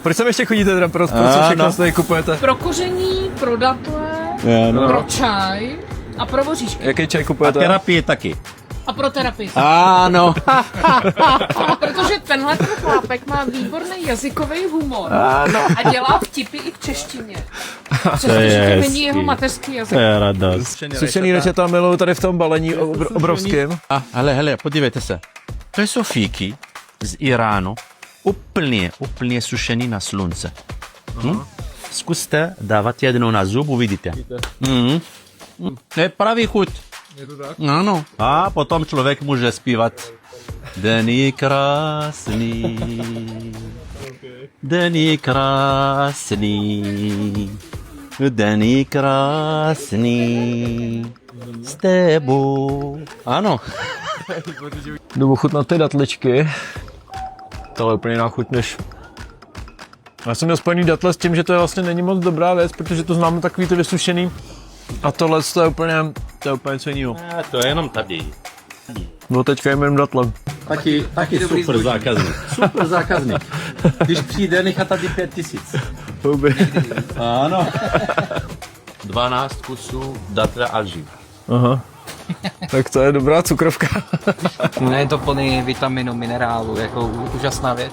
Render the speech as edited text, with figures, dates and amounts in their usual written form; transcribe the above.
Proč sem ještě chodíte teda? Pro co všechno tady kupujete? Pro koření, pro datle, pro čaj a pro voříšky. Jaký čaj A kupujete? terapii taky. A pro terapii. Ano. Protože tenhle ten chlápek má výborný jazykový humor. A dělá vtipy i v češtině. Přestože to není jeho mateřský jazyk. To je radost. Sušený rečeta miluju tady v tom balení obrovským. A hele, podívejte se. To jsou fíky z Iránu, úplně sušený na slunce. Zkuste dávat jednou na zub, uvidíte. To je pravý chuť. Je to tak? Ano. A potom člověk může zpívat Den je krásný, den je krásný, den je krásný, s tebou. Ano. Jdu ochutnat ty datličky. Tohle je úplně jiná chuť než... Já jsem měl spojený datle s tím, že to je vlastně není moc dobrá věc, protože to známe takový ty vysušený. A tohle to je úplně něco jiného. To je jenom tady. No teďka jim jenom datlem. Taky super zákazník. Super zákazník. Když přijde, nechá tady 5000. Ano. 12 kusů datle a živ. Aha. Tak to je dobrá cukrovka. Je to plný vitaminu, minerálu, jako úžasná věc.